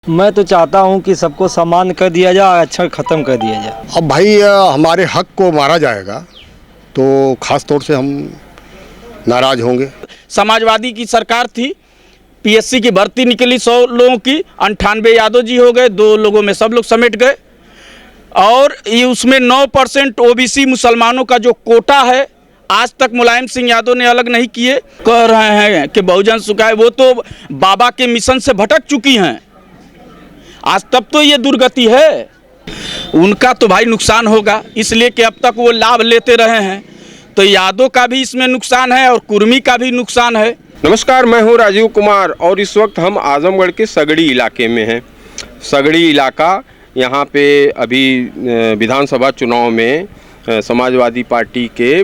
मैं तो चाहता हूं कि सबको सम्मान कर दिया जाए, आरक्षण ख़त्म कर दिया जाए। अब भाई हमारे हक को मारा जाएगा तो ख़ास तौर से हम नाराज़ होंगे। समाजवादी की सरकार थी, पीएससी की भर्ती निकली 100 लोगों की, 98 यादव जी हो गए, 2 लोगों में सब लोग समेट गए। और ये उसमें 9% ओबीसी मुसलमानों का जो कोटा है, आज तक मुलायम सिंह यादव ने अलग नहीं किए। कह रहे हैं कि बहुजन सुखाए, वो तो बाबा के मिशन से भटक चुकी हैं आज, तब तो ये दुर्गति है। उनका तो भाई नुकसान होगा, इसलिए कि अब तक वो लाभ लेते रहे हैं, तो यादव का भी इसमें नुकसान है और कुर्मी का भी नुकसान है। नमस्कार, मैं हूं राजीव कुमार और इस वक्त हम आजमगढ़ के सगड़ी इलाके में हैं। सगड़ी इलाका, यहाँ पे अभी विधानसभा चुनाव में समाजवादी पार्टी के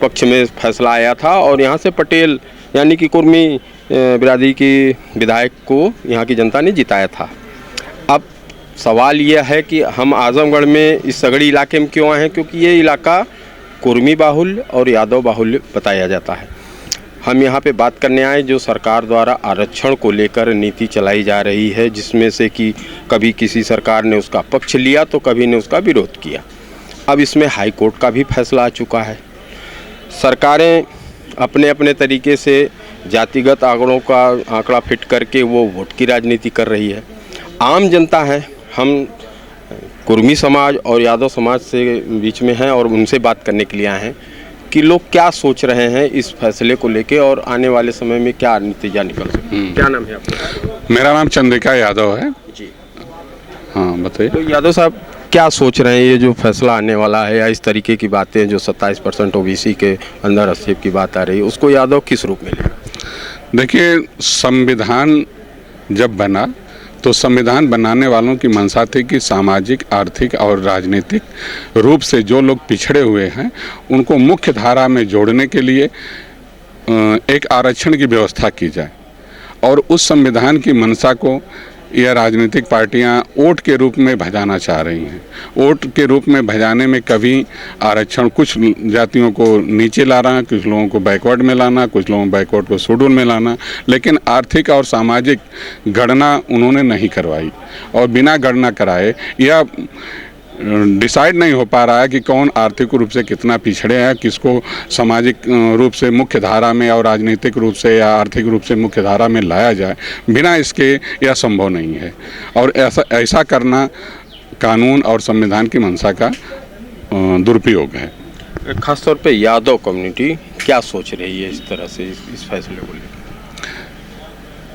पक्ष में फैसला आया था और यहाँ से पटेल यानी कि कुर्मी बिरादरी की विधायक को यहाँ की जनता ने जिताया था। अब सवाल यह है कि हम आजमगढ़ में इस सगड़ी इलाके में क्यों आए हैं, क्योंकि ये इलाका कुर्मी बाहुल्य और यादव बाहुल्य बताया जाता है। हम यहाँ पे बात करने आए जो सरकार द्वारा आरक्षण को लेकर नीति चलाई जा रही है, जिसमें से कि कभी किसी सरकार ने उसका पक्ष लिया तो कभी ने उसका विरोध किया। अब इसमें हाई कोर्ट का भी फैसला आ चुका है। सरकारें अपने अपने तरीके से जातिगत आंकड़ा फिट करके वो वोट की राजनीति कर रही है। आम जनता है, हम कुर्मी समाज और यादव समाज से बीच में हैं और उनसे बात करने के लिए आए हैं कि लोग क्या सोच रहे हैं इस फैसले को लेके और आने वाले समय में क्या नतीजा निकल सकता है। क्या नाम है आपका? मेरा नाम चंद्रिका यादव है जी। हाँ बताइए। तो यादव साहब क्या सोच रहे हैं, ये जो फैसला आने वाला है या इस तरीके की बातें जो 27% ओबीसी के अंदर हस्तक्षेप की बात आ रही है, उसको यादव किस रूप में लेगा? देखिए, संविधान जब बना तो संविधान बनाने वालों की मंशा थी कि सामाजिक, आर्थिक और राजनीतिक रूप से जो लोग पिछड़े हुए हैं उनको मुख्य धारा में जोड़ने के लिए एक आरक्षण की व्यवस्था की जाए। और उस संविधान की मंशा को यह राजनीतिक पार्टियां वोट के रूप में भजाना चाह रही हैं। वोट के रूप में भजाने में कभी आरक्षण कुछ जातियों को नीचे ला रहा, कुछ लोगों को बैकवर्ड में लाना, कुछ लोगों को बैकवर्ड को शेड्यूल में लाना, लेकिन आर्थिक और सामाजिक गणना उन्होंने नहीं करवाई। और बिना गणना कराए यह डिसाइड नहीं हो पा रहा है कि कौन आर्थिक रूप से कितना पिछड़े हैं, किसको सामाजिक रूप से मुख्य धारा में और राजनीतिक रूप से या आर्थिक रूप से मुख्य धारा में लाया जाए। बिना इसके यह संभव नहीं है और ऐसा करना कानून और संविधान की मंशा का दुरुपयोग है। खासतौर पे यादव कम्युनिटी क्या सोच रही है इस तरह से इस फैसले को लेकर?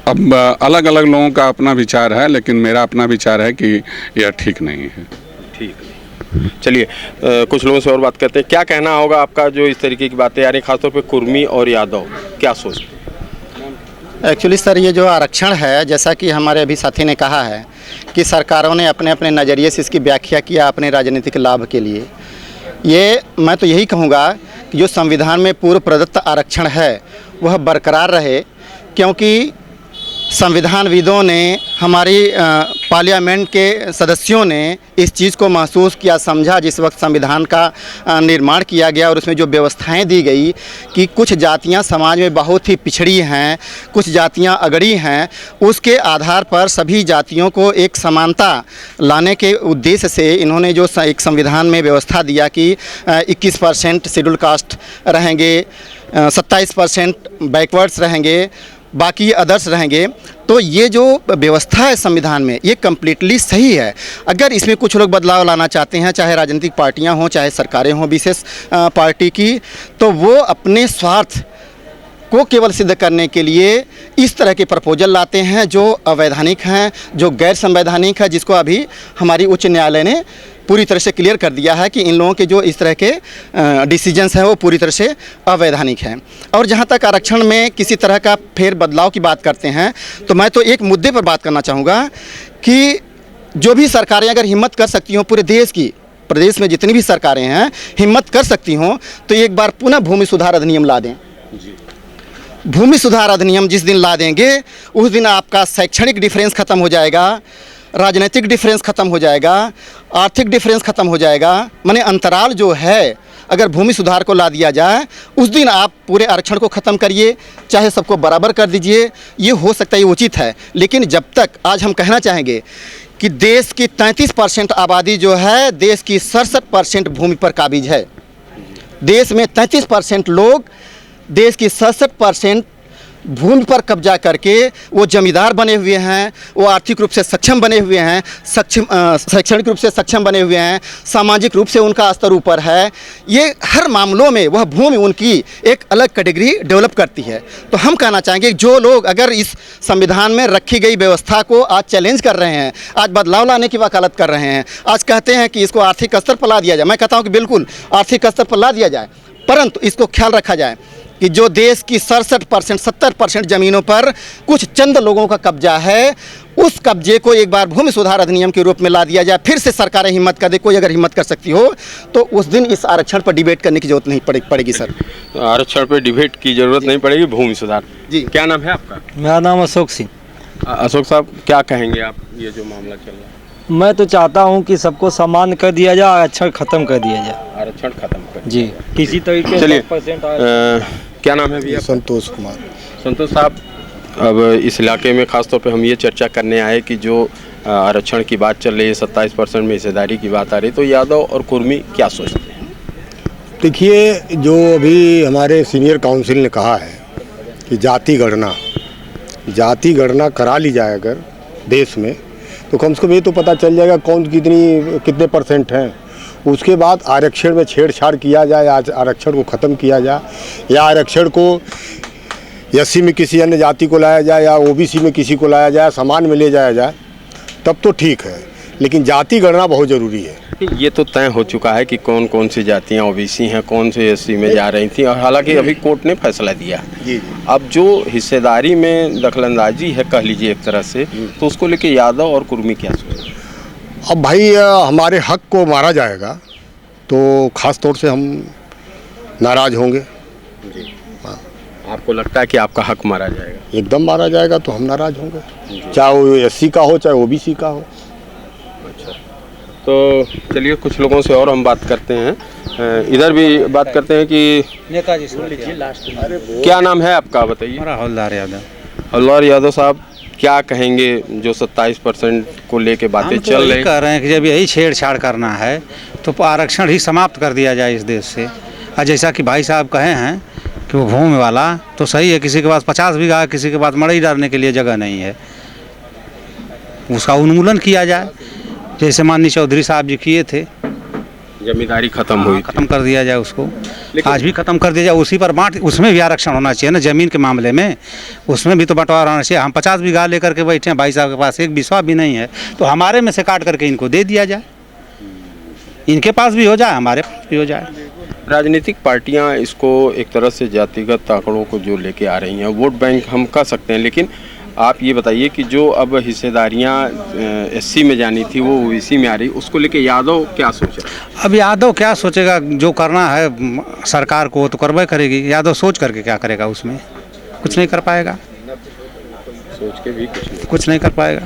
अब अलग अलग लोगों का अपना विचार है, लेकिन मेरा अपना विचार है कि यह ठीक नहीं है। ठीक है, चलिए कुछ लोगों से और बात करते हैं। क्या कहना होगा आपका जो इस तरीके की बातें आ रही, खासतौर पे कुर्मी और यादव क्या सोचते हैं? एक्चुअली सर, ये जो आरक्षण है, जैसा कि हमारे अभी साथी ने कहा है कि सरकारों ने अपने अपने नज़रिए से इसकी व्याख्या किया अपने राजनीतिक लाभ के लिए। ये मैं तो यही कहूँगा कि जो संविधान में पूर्व प्रदत्त आरक्षण है वह बरकरार रहे, क्योंकि संविधानविदों ने, हमारी पार्लियामेंट के सदस्यों ने इस चीज़ को महसूस किया, समझा जिस वक्त संविधान का निर्माण किया गया और उसमें जो व्यवस्थाएं दी गई कि कुछ जातियां समाज में बहुत ही पिछड़ी हैं, कुछ जातियां अगड़ी हैं, उसके आधार पर सभी जातियों को एक समानता लाने के उद्देश्य से इन्होंने जो एक संविधान में व्यवस्था दिया कि 21% शेड्यूल कास्ट रहेंगे, 27% बैकवर्ड्स रहेंगे, बाकी अदर्स रहेंगे। तो ये जो व्यवस्था है संविधान में, ये कम्प्लीटली सही है। अगर इसमें कुछ लोग बदलाव लाना चाहते हैं, चाहे राजनीतिक पार्टियां हों, चाहे सरकारें हों विशेष पार्टी की, तो वो अपने स्वार्थ को केवल सिद्ध करने के लिए इस तरह के प्रपोजल लाते हैं जो अवैधानिक हैं, जो गैर संवैधानिक है, जिसको अभी हमारी उच्च न्यायालय ने पूरी तरह से क्लियर कर दिया है कि इन लोगों के जो इस तरह के डिसीजंस हैं वो पूरी तरह से अवैधानिक हैं। और जहाँ तक आरक्षण में किसी तरह का फेर बदलाव की बात करते हैं, तो मैं तो एक मुद्दे पर बात करना चाहूँगा कि जो भी सरकारें अगर हिम्मत कर सकती हों, पूरे देश की, प्रदेश में जितनी भी सरकारें हैं हिम्मत कर सकती हों, तो एक बार पुनः भूमि सुधार अधिनियम ला दें। भूमि सुधार अधिनियम जिस दिन ला देंगे उस दिन आपका शैक्षणिक डिफरेंस ख़त्म हो जाएगा, राजनीतिक डिफरेंस ख़त्म हो जाएगा, आर्थिक डिफरेंस ख़त्म हो जाएगा। माने अंतराल जो है अगर भूमि सुधार को ला दिया जाए, उस दिन आप पूरे आरक्षण को ख़त्म करिए, चाहे सबको बराबर कर दीजिए, ये हो सकता है, ये उचित है। लेकिन जब तक, आज हम कहना चाहेंगे कि देश की 33% आबादी जो है, देश की 67% भूमि पर काबिज है। देश में 33% लोग देश की 67% भूमि पर कब्जा करके वो जमींदार बने हुए हैं, वो आर्थिक रूप से सक्षम बने हुए हैं, शैक्षणिक रूप से सक्षम बने हुए हैं, सामाजिक रूप से उनका स्तर ऊपर है। ये हर मामलों में वह भूमि उनकी एक अलग कैटेगरी डेवलप करती है। तो हम कहना चाहेंगे जो लोग अगर इस संविधान में रखी गई व्यवस्था को आज चैलेंज कर रहे हैं, आज बदलाव लाने की वकालत कर रहे हैं, आज कहते हैं कि इसको आर्थिक स्तर पर ला दिया जाए, मैं कहता हूँ कि बिल्कुल आर्थिक स्तर पर ला दिया जाए, परंतु इसको ख्याल रखा जाए कि जो देश की 67% 70% ज़मीनों पर कुछ चंद लोगों का कब्जा है, उस कब्जे को एक बार भूमि सुधार अधिनियम के रूप में ला दिया जाए। फिर से सरकारें हिम्मत कर दे, कोई अगर हिम्मत कर सकती हो तो उस दिन इस आरक्षण पर डिबेट करने की जरूरत नहीं पड़ेगी सर। आरक्षण पर डिबेट की जरूरत नहीं पड़ेगी, भूमि सुधार। जी, क्या नाम है आपका? मेरा नाम अशोक सिंह। अशोक साहब, क्या कहेंगे आप, ये जो मामला चल रहा है? मैं तो चाहता हूँ कि सबको समान कर दिया जाए, आरक्षण ख़त्म कर दिया जाए। आरक्षण खत्म कर जी, किसी तरीके चलिए, 10% क्या नाम है भैया? संतोष कुमार। संतोष साहब, अब इस इलाके में ख़ासतौर पे हम ये चर्चा करने आए कि जो आरक्षण की बात चल रही है, 27% में हिस्सेदारी की बात आ रही है, तो यादव और कुर्मी क्या सोचते हैं? देखिए, जो अभी हमारे सीनियर काउंसिल ने कहा है कि जाति गणना करा ली जाए अगर देश में, तो कम से कम ये तो पता चल जाएगा कौन कितने परसेंट हैं। उसके बाद आरक्षण में छेड़छाड़ किया जाए, आरक्षण को ख़त्म किया जाए, या आरक्षण को एससी में किसी अन्य जाति को लाया जाए या ओबीसी में किसी को लाया जाए, समान में ले जाया जाए, तब तो ठीक है। लेकिन जाति गणना बहुत ज़रूरी है। ये तो तय हो चुका है कि कौन कौन सी जातियां ओबीसी हैं, कौन से एससी में जा रही थी, और हालांकि अभी कोर्ट ने फैसला दिया। जी। अब जो हिस्सेदारी में दखलंदाजी है, कह लीजिए एक तरह से, तो उसको लेके यादव और कुर्मी क्या सोचते हैं? अब भाई हमारे हक को मारा जाएगा तो ख़ास तौर से हम नाराज़ होंगे। आपको लगता है कि आपका हक मारा जाएगा? एकदम मारा जाएगा तो हम नाराज़ होंगे, चाहे वो एससी का हो चाहे ओबीसी का हो। अच्छा, तो चलिए कुछ लोगों से और हम बात करते हैं, इधर भी बात करते हैं कि नेताजी सुन लीजिए लास्ट में। क्या नाम है आपका, बताइए? हमारा हवलदार यादव। हवलदार यादव साहब, क्या कहेंगे जो 27% को लेके बातें चल रही? कह रहे हैं कि जब यही छेड़छाड़ करना है तो आरक्षण ही समाप्त कर दिया जाए इस देश से। और जैसा कि भाई साहब कहे हैं कि वो भूमि वाला तो सही है, किसी के पास 50 बीघा है, किसी के पास मड़ई डालने के लिए जगह नहीं है, उसका उन्मूलन किया जाए, जैसे माननीय चौधरी साहब जी किए थे। जमींदारी खत्म हुई, खत्म कर दिया जाए उसको, आज भी खत्म कर दिया जाए, उसी पर बांट, उसमें भी आरक्षण होना चाहिए ना। ज़मीन के मामले में उसमें भी तो बंटवारा होना चाहिए। हम 50 बीघा लेकर के बैठे हैं, भाई साहब के पास एक बीसवा भी नहीं है, तो हमारे में से काट करके इनको दे दिया जाए, इनके पास भी हो जाए, हमारे पास भी हो जाए। राजनीतिक पार्टियां इसको एक तरह से जातिगत आंकड़ों को जो लेके आ रही हैं, वोट बैंक हम कह सकते हैं, लेकिन आप ये बताइए कि जो अब हिस्सेदारियां एससी में जानी थी वो ओबीसी में आ रही, उसको लेके यादव क्या सोच रहा है? अब यादव क्या सोचेगा, जो करना है सरकार को तो करवे करेगी। यादव सोच करके क्या करेगा, उसमें कुछ नहीं कर पाएगा, सोच के भी कुछ नहीं कर पाएगा।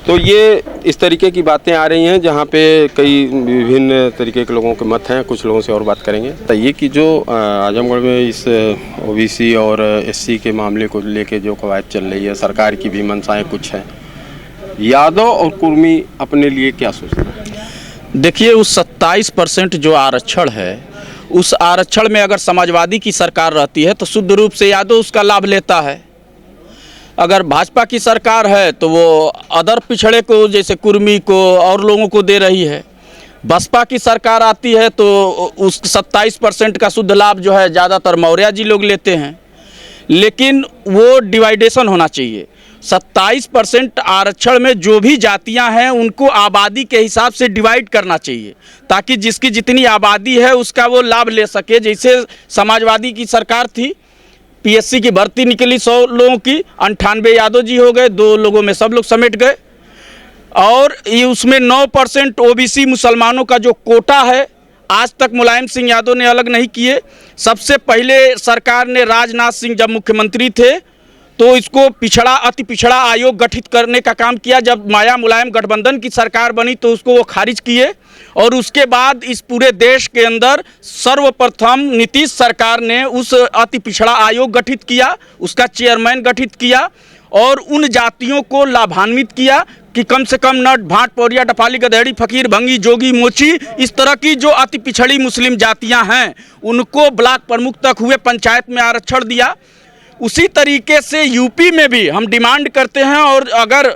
तो ये इस तरीके की बातें आ रही हैं, जहाँ पे कई विभिन्न तरीके के लोगों के मत हैं। कुछ लोगों से और बात करेंगे। तो ये कि जो आजमगढ़ में इस ओबीसी और एससी के मामले को लेके जो कवायद चल रही है, सरकार की भी मंशाएं कुछ हैं, यादव और कुर्मी अपने लिए क्या सोचते हैं? देखिए, उस 27% जो आरक्षण है, उस आरक्षण में अगर समाजवादी की सरकार रहती है तो शुद्ध रूप से यादव उसका लाभ लेता है। अगर भाजपा की सरकार है तो वो अदर पिछड़े को, जैसे कुर्मी को और लोगों को दे रही है। बसपा की सरकार आती है तो उस 27% का शुद्ध लाभ जो है ज़्यादातर मौर्य जी लोग लेते हैं। लेकिन वो डिवाइडेशन होना चाहिए। 27% आरक्षण में जो भी जातियां हैं उनको आबादी के हिसाब से डिवाइड करना चाहिए, ताकि जिसकी जितनी आबादी है उसका वो लाभ ले सके। जैसे समाजवादी की सरकार थी, पीएससी की भर्ती निकली 100 लोगों की, 98 यादव जी हो गए, 2 लोगों में सब लोग समेट गए। और ये उसमें 9% ओबीसी मुसलमानों का जो कोटा है, आज तक मुलायम सिंह यादव ने अलग नहीं किए। सबसे पहले सरकार ने, राजनाथ सिंह जब मुख्यमंत्री थे तो इसको पिछड़ा अति पिछड़ा आयोग गठित करने का काम किया। जब माया मुलायम गठबंधन की सरकार बनी तो उसको वो खारिज किए, और उसके बाद इस पूरे देश के अंदर सर्वप्रथम नीतीश सरकार ने उस अति पिछड़ा आयोग गठित किया, उसका चेयरमैन गठित किया और उन जातियों को लाभान्वित किया कि कम से कम नट भाट पौरिया डफाली गधेड़ी फकीर भंगी जोगी मोची इस तरह की जो अति पिछड़ी मुस्लिम जातियां हैं उनको ब्लॉक प्रमुख तक हुए पंचायत में आरक्षण दिया। उसी तरीके से यूपी में भी हम डिमांड करते हैं, और अगर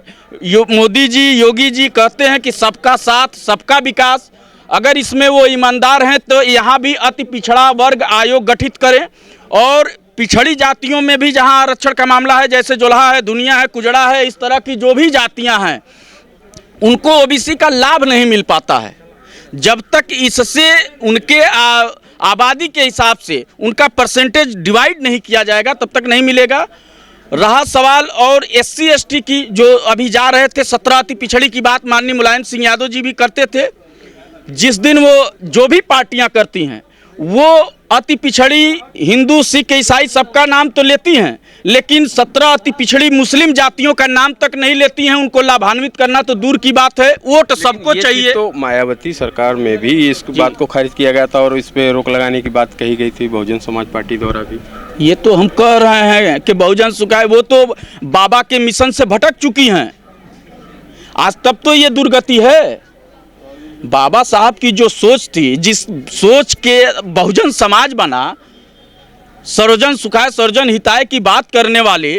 मोदी जी योगी जी कहते हैं कि सबका साथ सबका विकास, अगर इसमें वो ईमानदार हैं तो यहाँ भी अति पिछड़ा वर्ग आयोग गठित करें। और पिछड़ी जातियों में भी जहाँ आरक्षण का मामला है, जैसे जोल्हा है, दुनिया है, कुजड़ा है, इस तरह की जो भी जातियाँ हैं उनको ओबीसी का लाभ नहीं मिल पाता है। जब तक इससे उनके आबादी के हिसाब से उनका परसेंटेज डिवाइड नहीं किया जाएगा तब तक नहीं मिलेगा। रहा सवाल और एससी एसटी की, जो अभी जा रहे थे 17 अति पिछड़ी की बात माननीय मुलायम सिंह यादव जी भी करते थे। जिस दिन वो जो भी पार्टियां करती हैं वो अति पिछड़ी हिंदू सिख ईसाई सबका नाम तो लेती हैं, लेकिन 17 अति पिछड़ी मुस्लिम जातियों का नाम तक नहीं लेती हैं। उनको लाभान्वित करना तो दूर की बात है, वोट सबको चाहिए। तो मायावती सरकार में भी इस बात को खारिज किया गया था और इस पे रोक लगाने की बात कही गई थी बहुजन समाज पार्टी द्वारा भी। ये तो हम कह रहे हैं कि बहुजन सुखाए, वो तो बाबा के मिशन से भटक चुकी हैं आज, तब तो ये दुर्गति है। बाबा साहब की जो सोच थी, जिस सोच के बहुजन समाज बना, सर्वजन सुखाय सर्वजन हिताय की बात करने वाले,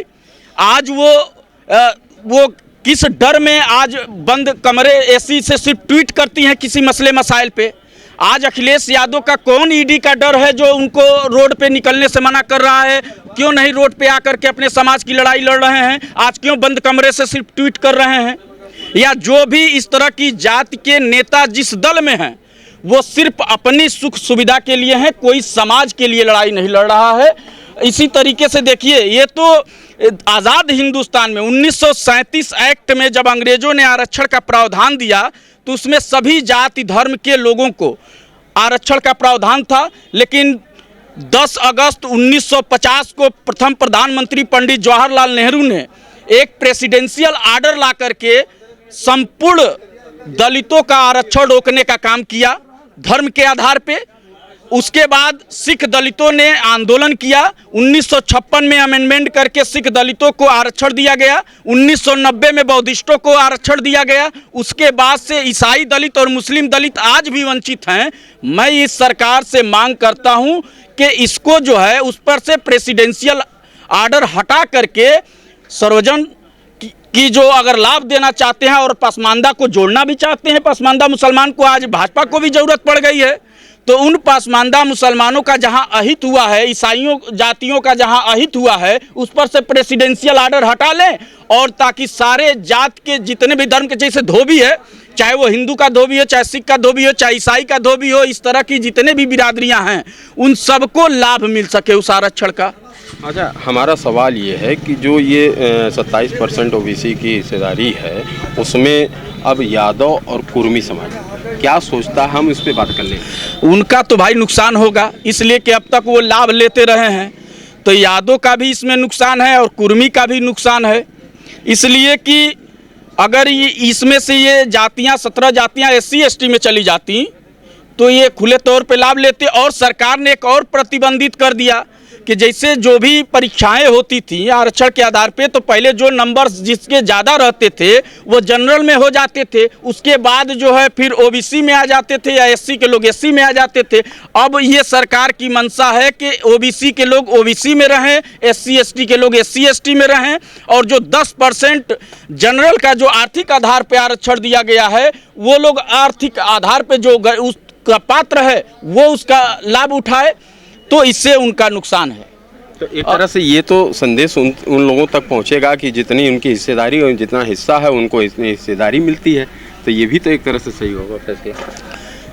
आज वो किस डर में आज बंद कमरे एसी से सिर्फ ट्वीट करती हैं किसी मसले मसाइल पे। आज अखिलेश यादव का कौन ईडी का डर है जो उनको रोड पे निकलने से मना कर रहा है? क्यों नहीं रोड पे आकर के अपने समाज की लड़ाई लड़ रहे हैं? आज क्यों बंद कमरे से सिर्फ ट्वीट कर रहे हैं? या जो भी इस तरह की जाति के नेता जिस दल में हैं वो सिर्फ अपनी सुख सुविधा के लिए हैं, कोई समाज के लिए लड़ाई नहीं लड़ रहा है। इसी तरीके से देखिए, ये तो आज़ाद हिंदुस्तान में 1937 एक्ट में जब अंग्रेजों ने आरक्षण का प्रावधान दिया तो उसमें सभी जाति धर्म के लोगों को आरक्षण का प्रावधान था। लेकिन 10 अगस्त 1950 को प्रथम प्रधानमंत्री पंडित जवाहरलाल नेहरू ने एक प्रेसिडेंशियल आर्डर ला करके संपूर्ण दलितों का आरक्षण रोकने का काम किया धर्म के आधार पे। उसके बाद सिख दलितों ने आंदोलन किया, 1956 में अमेंडमेंट करके सिख दलितों को आरक्षण दिया गया, 1990 में बौद्धिस्टों को आरक्षण दिया गया। उसके बाद से ईसाई दलित और मुस्लिम दलित आज भी वंचित हैं। मैं इस सरकार से मांग करता हूं कि इसको जो है उस पर से प्रेसिडेंशियल आर्डर हटा करके सर्वजन की जो अगर लाभ देना चाहते हैं और पसमानदा को जोड़ना भी चाहते हैं, पसमानदा मुसलमान को आज भाजपा को भी ज़रूरत पड़ गई है, तो उन पसमानदा मुसलमानों का जहां अहित हुआ है, ईसाइयों जातियों का जहां अहित हुआ है, उस पर से प्रेसिडेंशियल आर्डर हटा लें और ताकि सारे जात के जितने भी धर्म के, जैसे धोबी है, चाहे वो हिंदू का धोबी हो, चाहे सिख का धोबी हो, चाहे ईसाई का धोबी हो, इस तरह की जितने भी बिरादरियां हैं उन सबको लाभ मिल सके उस आरक्षण का। अच्छा, हमारा सवाल ये है कि जो ये 27% ओबीसी की हिस्सेदारी है उसमें अब यादव और कुर्मी समाज क्या सोचता है, हम इस पे बात कर लें। उनका तो भाई नुकसान होगा, इसलिए कि अब तक वो लाभ लेते रहे हैं, तो यादव का भी इसमें नुकसान है और कुर्मी का भी नुकसान है। इसलिए कि अगर ये इसमें से ये जातियां 17 जातियां SC ST में चली जाती तो ये खुले तौर पे लाभ लेते। और सरकार ने एक और प्रतिबंधित कर दिया कि जैसे जो भी परीक्षाएं होती थी आरक्षण के आधार पे, तो पहले जो नंबर जिसके ज़्यादा रहते थे वो जनरल में हो जाते थे, उसके बाद जो है फिर ओबीसी में आ जाते थे या SC के लोग SC में आ जाते थे। अब ये सरकार की मंशा है कि ओबीसी के लोग ओबीसी में रहें, SC ST के लोग SC ST में रहें, और जो 10% जनरल का जो आर्थिक आधार पर आरक्षण दिया गया है वो लोग आर्थिक आधार पर जो उसका पात्र है वो उसका लाभ उठाए, तो इससे उनका नुकसान है। तो एक तरह से ये तो संदेश उन लोगों तक पहुंचेगा कि जितनी उनकी हिस्सेदारी और जितना हिस्सा है उनको इतनी हिस्सेदारी मिलती है, तो ये भी तो एक तरह से सही होगा फैसला।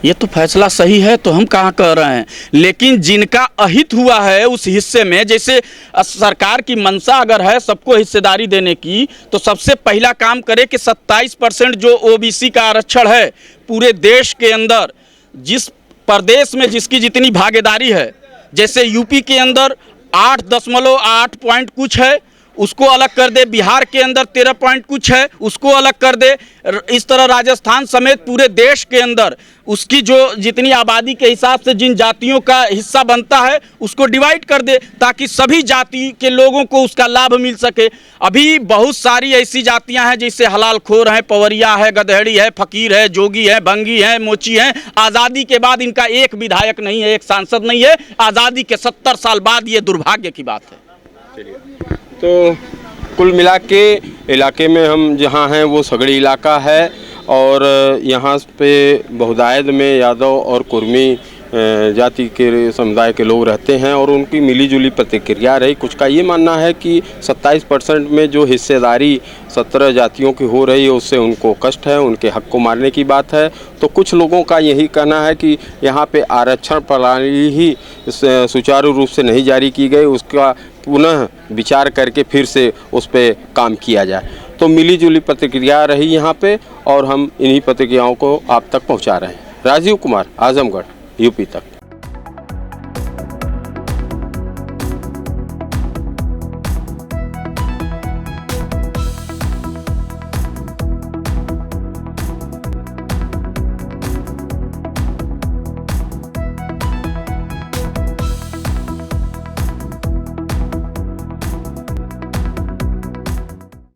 ये तो फैसला सही है, तो हम कहाँ कह रहे हैं, लेकिन जिनका अहित हुआ है उस हिस्से में, जैसे सरकार की मंशा अगर है सबको हिस्सेदारी देने की, तो सबसे पहला काम करे कि 27% जो ओबीसी का आरक्षण है पूरे देश के अंदर, जिस प्रदेश में जिसकी जितनी भागीदारी है, जैसे यूपी के अंदर 8.8 पॉइंट कुछ है, उसको अलग कर दे, बिहार के अंदर 13 पॉइंट कुछ है उसको अलग कर दे, इस तरह राजस्थान समेत पूरे देश के अंदर उसकी जो जितनी आबादी के हिसाब से जिन जातियों का हिस्सा बनता है उसको डिवाइड कर दे, ताकि सभी जाति के लोगों को उसका लाभ मिल सके। अभी बहुत सारी ऐसी जातियां हैं जैसे हलाल खोर है, पवरिया है, गधेड़ी है, फकीर है, जोगी है, भंगी है, मोची है। आज़ादी के बाद इनका एक विधायक नहीं है, एक सांसद नहीं है। आज़ादी के 70 साल बाद ये दुर्भाग्य की बात है। तो कुल मिला के इलाके में हम जहाँ हैं वो सगड़ी इलाका है और यहाँ पे बहुदायद में यादव और कुर्मी जाति के समुदाय के लोग रहते हैं और उनकी मिलीजुली प्रतिक्रिया रही। कुछ का ये मानना है कि 27% में जो हिस्सेदारी 17 जातियों की हो रही है उससे उनको कष्ट है, उनके हक को मारने की बात है। तो कुछ लोगों का यही कहना है कि यहाँ पे आरक्षण प्रणाली ही सुचारू रूप से नहीं जारी की गई, उसका पुनः विचार करके फिर से उस पर काम किया जाए। तो मिलीजुली प्रतिक्रिया रही यहाँ पे और हम इन्हीं प्रतिक्रियाओं को आप तक पहुँचा रहे हैं। राजीव कुमार, आजमगढ़, यूपी तक।